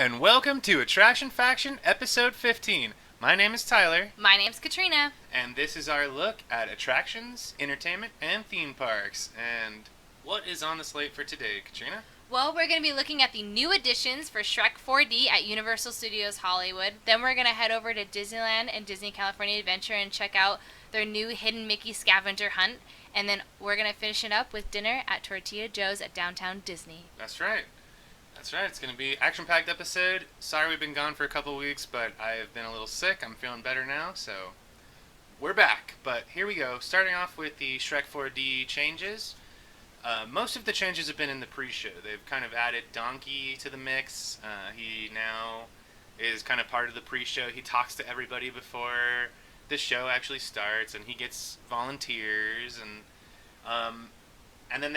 and welcome to Attraction Faction Episode 15. My name is Tyler, My name's Katrina. and this is our look at attractions, entertainment, and theme parks. And what is on the slate for today, Katrina? Well, we're going to be looking at the new additions for Shrek 4D at Universal Studios Hollywood. Then we're going to head over to Disneyland and Disney California Adventure and check out their new Hidden Mickey Scavenger Hunt. And then we're going to finish it up with dinner at Tortilla Joe's at Downtown Disney. That's right. It's going to be action-packed episode. Sorry we've been gone for a couple weeks, but I have been a little sick. I'm feeling better now, so we're back. But here we go. Starting off with the Shrek 4D changes. Most of the changes have been in the pre-show. They've kind of added Donkey to the mix. He now is kind of part of the pre-show. He talks to everybody before the show actually starts, and he gets volunteers, and then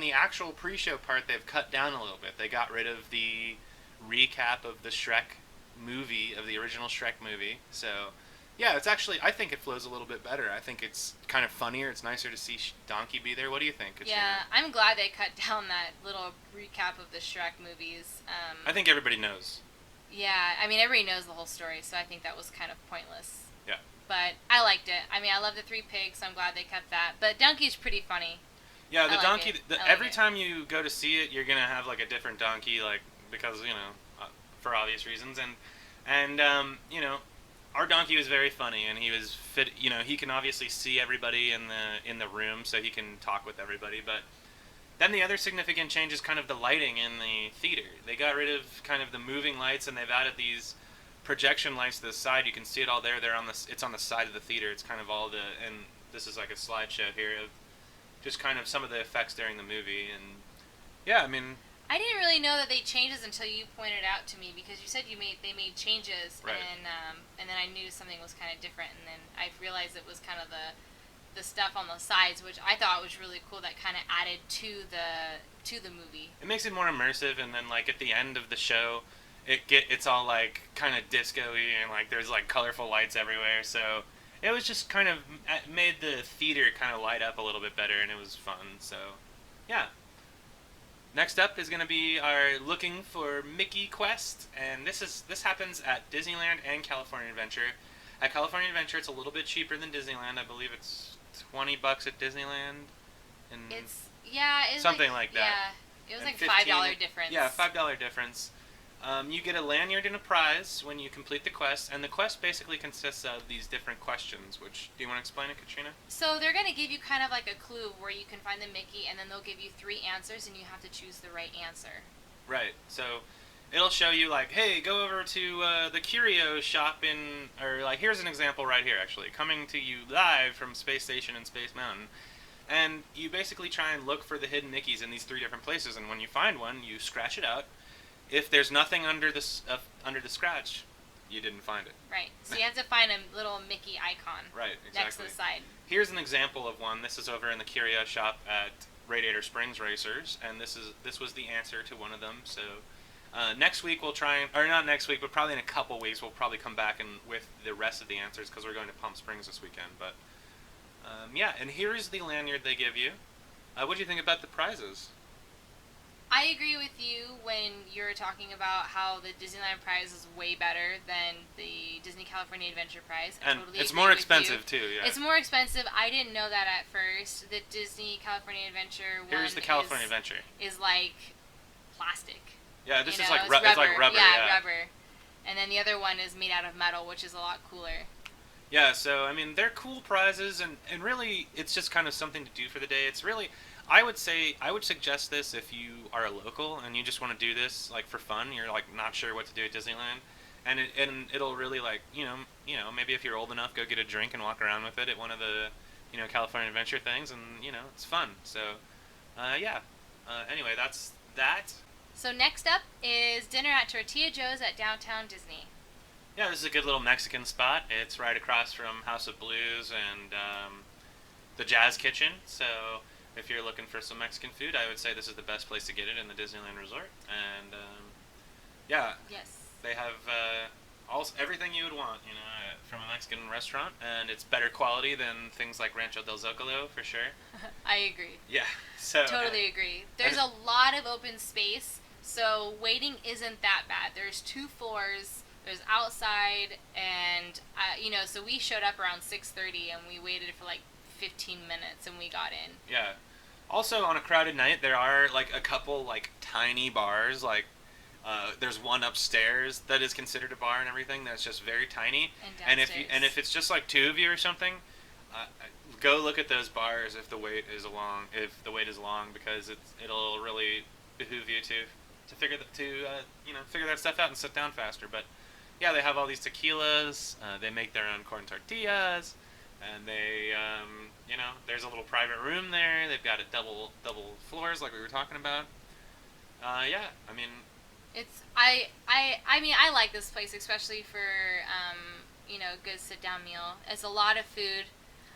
the actual pre-show part they've cut down a little bit. They got rid of the recap of the Shrek movie, of the original Shrek movie. So yeah, it's actually, I think it flows a little bit better. I think it's kind of funnier. It's nicer to see Donkey be there. What do you think, Katrina? Yeah, I'm glad they cut down that little recap of the Shrek movies. I think everybody knows. Yeah, I mean, everybody knows the whole story, so I think that was kind of pointless. Yeah. But I liked it. I mean, I love the three pigs, so I'm glad they kept that. But Donkey's pretty funny. Yeah, the I like donkey. it. Every time you go to see it, you're gonna have like a different donkey, like because for obvious reasons, and our donkey was very funny, and he was fit. He can obviously see everybody in the room, so he can talk with everybody. But then the other significant change is kind of the lighting in the theater. They got rid of kind of the moving lights, and they've added these projection lights to the side. You can see it all there. It's on the side of the theater. It's kind of and this is like a slideshow here of just kind of some of the effects during the movie, and yeah, I mean, I didn't really know that they changed this until you pointed it out to me, because you said they made changes, right. And then I knew something was kind of different, and then I realized it was kind of the stuff on the sides, which I thought was really cool. That kind of added to the movie. It makes it more immersive, and then like at the end of the show, it's all like kind of disco-y, and like there's like colorful lights everywhere, so it was just kind of made the theater kind of light up a little bit better, and it was fun. So, yeah. Next up is going to be our Looking for Mickey quest, and this happens at Disneyland and California Adventure. At California Adventure, it's a little bit cheaper than Disneyland. I believe it's $20 at Disneyland, and It's something like that. Yeah, it was And like $5 difference. Yeah, $5 difference. You get a lanyard and a prize when you complete the quest, and the quest basically consists of these different questions, which, do you want to explain it, Katrina? So they're going to give you kind of like a clue where you can find the Mickey, and then they'll give you 3 answers, and you have to choose the right answer. Right, so it'll show you, like, hey, go over to the curio shop or like, here's an example right here, actually, coming to you live from Space Station and Space Mountain. And you basically try and look for the hidden Mickeys in these 3 different places, and when you find one, you scratch it out. If there's nothing under the scratch, you didn't find it. Right. So you have to find a little Mickey icon. Right, exactly. Next to the side. Here's an example of one. This is over in the curio shop at Radiator Springs Racers, and this was the answer to one of them. So next week we'll or not next week, but probably in a couple weeks we'll probably come back with the rest of the answers, because we're going to Palm Springs this weekend. But yeah, and here's the lanyard they give you. What do you think about the prizes? I agree with you when you're talking about how the Disneyland prize is way better than the Disney California Adventure prize. And it's more expensive too, yeah. It's more expensive. I didn't know that at first. The Disney California Adventure one Here's the California Adventure. Is like plastic. Yeah, this is it's like rubber. It's like rubber. Yeah, rubber. And then the other one is made out of metal, which is a lot cooler. Yeah, so I mean, they're cool prizes, and really, it's just kind of something to do for the day. It's really, I would suggest this if you are a local and you just want to do this like for fun. You're like not sure what to do at Disneyland, and it'll really, like, maybe if you're old enough, go get a drink and walk around with it at one of the California Adventure things, and it's fun. So yeah. Anyway, that's that. So next up is dinner at Tortilla Joe's at Downtown Disney. Yeah, this is a good little Mexican spot. It's right across from House of Blues and the Jazz Kitchen. So if you're looking for some Mexican food, I would say this is the best place to get it in the Disneyland Resort. And yeah, yes, they have everything you would want, from a Mexican restaurant, and it's better quality than things like Rancho del Zocalo for sure. I agree. Yeah, so totally agree. There's a lot of open space. So waiting isn't that bad. There's 2 floors. There's outside, and so we showed up around 6:30, and we waited for like 15 minutes, and we got in. Yeah. Also, on a crowded night, there are like a couple like tiny bars. Like, there's one upstairs that is considered a bar and everything. That's just very tiny. And If it's just like two of you or something, go look at those bars if the wait is long, because it'll really behoove you to figure that stuff out and sit down faster. But yeah, they have all these tequilas. They make their own corn tortillas, and there's a little private room there. They've got a double floors like we were talking about. Yeah, I mean, I like this place, especially for a good sit down meal. It's a lot of food,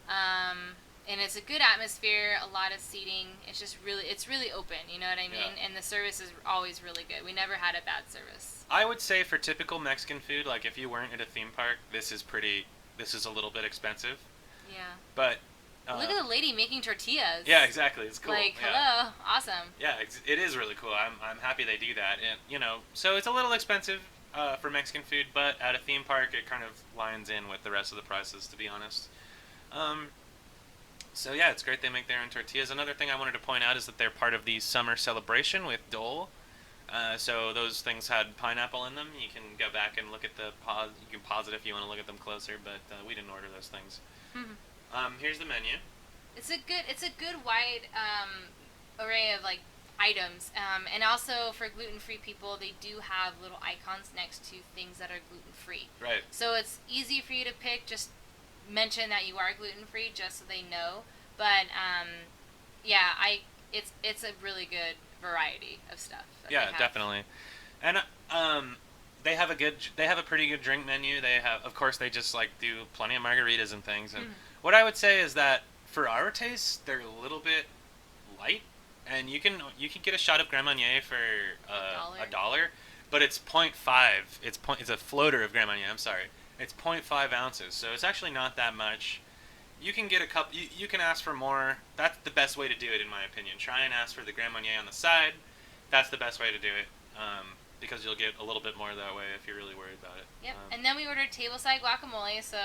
and it's a good atmosphere, a lot of seating. It's really open. You know what I mean? Yeah. And the service is always really good. We never had a bad service. I would say for typical Mexican food, like if you weren't at a theme park, this is a little bit expensive. Yeah. But look at the lady making tortillas. Yeah, exactly. It's cool. Like, yeah. hello, awesome. Yeah, it is really cool. I'm happy they do that, and so it's a little expensive for Mexican food, but at a theme park, it kind of lines in with the rest of the prices, to be honest. So yeah, it's great they make their own tortillas. Another thing I wanted to point out is that they're part of the summer celebration with Dole. So those things had pineapple in them. You can go back and look at you can pause it if you want to look at them closer, but we didn't order those things. Here's the menu. It's a good wide array of like items, and also for gluten-free people, they do have little icons next to things that are gluten-free. Right. So it's easy for you to pick. Just mention that you are gluten-free, just so they know. But it's a really good variety of stuff. Yeah, definitely. And they have a pretty good drink menu. Of course, they just like do plenty of margaritas and things. And what I would say is that for our taste, they're a little bit light, and you can get a shot of Grand Marnier for $1, but it's 0.5. It's a floater of Grand Marnier. I'm sorry, it's 0.5 ounces, so it's actually not that much. You can get a cup. You can ask for more. That's the best way to do it, in my opinion. Try and ask for the Grand Marnier on the side. That's the best way to do it, because you'll get a little bit more that way if you're really worried about it. Yep. And then we ordered Tableside Guacamole. So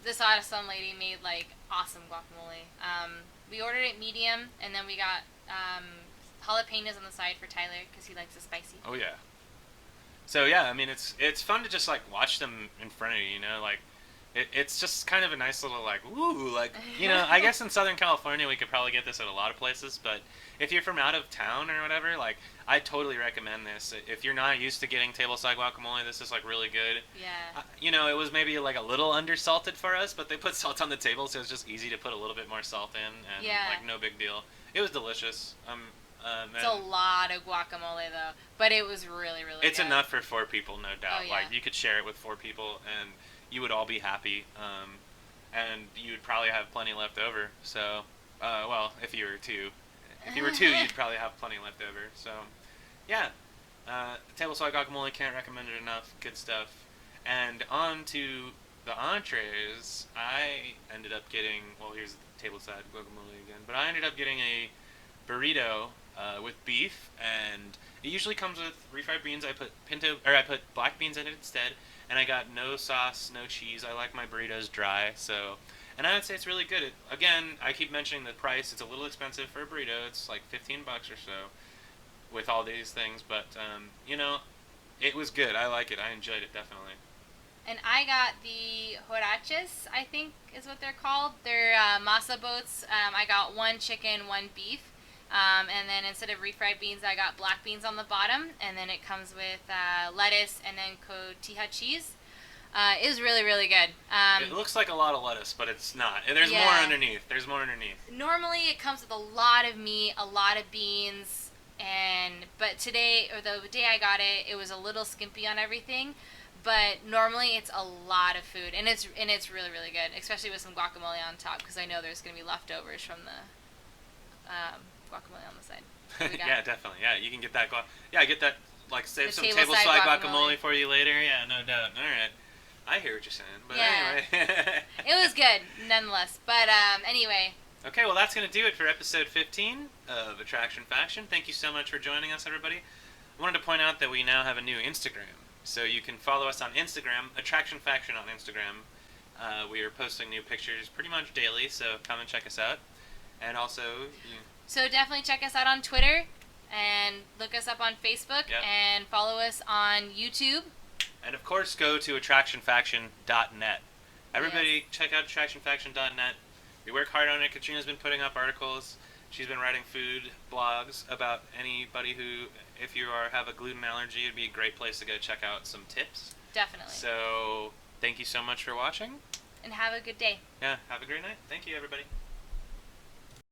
this awesome lady made like awesome guacamole. We ordered it medium, and then we got jalapenos on the side for Tyler because he likes it spicy. Oh yeah. So yeah, I mean it's fun to just like watch them in front of you, like it's just kind of a nice little like woo, like I guess in Southern California we could probably get this at a lot of places, but if you're from out of town or whatever, like I totally recommend this. If you're not used to getting tableside guacamole, this is like really good. Yeah. It was maybe like a little undersalted for us, but they put salt on the table, so it's just easy to put a little bit more salt in, and like no big deal. It was delicious. It's a lot of guacamole though, but it was really It's good. enough for 4 people, no doubt. Oh, yeah. Like you could share it with 4 people, and you would all be happy, and you would probably have plenty left over. So, well, if you were 2, you'd probably have plenty left over. So, yeah, tableside guacamole, can't recommend it enough. Good stuff. And on to the entrees. I ended up getting, well, here's the tableside guacamole again, but I ended up getting a burrito with beef, and it usually comes with refried beans. I put black beans in it instead, and I got no sauce, no cheese. I like my burritos dry, and I would say it's really good. Again, I keep mentioning the price. It's a little expensive for a burrito. It's like $15 or so with all these things, but it was good. I like it. I enjoyed it definitely. And I got the huaraches, I think is what they're called. They're masa boats. I got 1 chicken, 1 beef. And then instead of refried beans, I got black beans on the bottom. And then it comes with lettuce and then cotija cheese. It was really, really good. It looks like a lot of lettuce, but it's not. There's more underneath. Normally it comes with a lot of meat, a lot of beans. But today, or the day I got it, it was a little skimpy on everything. But normally it's a lot of food, and it's really, really good, especially with some guacamole on top, because I know there's going to be leftovers from the guacamole on the side. Yeah, definitely. Yeah, you can get that. Get that. Like, save some tableside tableside guacamole for you later. Yeah, no doubt. All right. I hear what you're saying, but Yeah. anyway. It was good, nonetheless. But anyway, Okay, well, that's going to do it for episode 15 of Attraction Faction. Thank you so much for joining us, everybody. I wanted to point out that we now have a new Instagram. So you can follow us on Instagram, Attraction Faction on Instagram. We are posting new pictures pretty much daily, so come and check us out. And also, So definitely check us out on Twitter and look us up on Facebook and follow us on YouTube. And of course, go to attractionfaction.net. Everybody, check out attractionfaction.net. We work hard on it. Katrina's been putting up articles. She's been writing food blogs about anybody who, if you have a gluten allergy, it'd be a great place to go check out some tips. Definitely. So, thank you so much for watching. And have a good day. Yeah, have a great night. Thank you, everybody.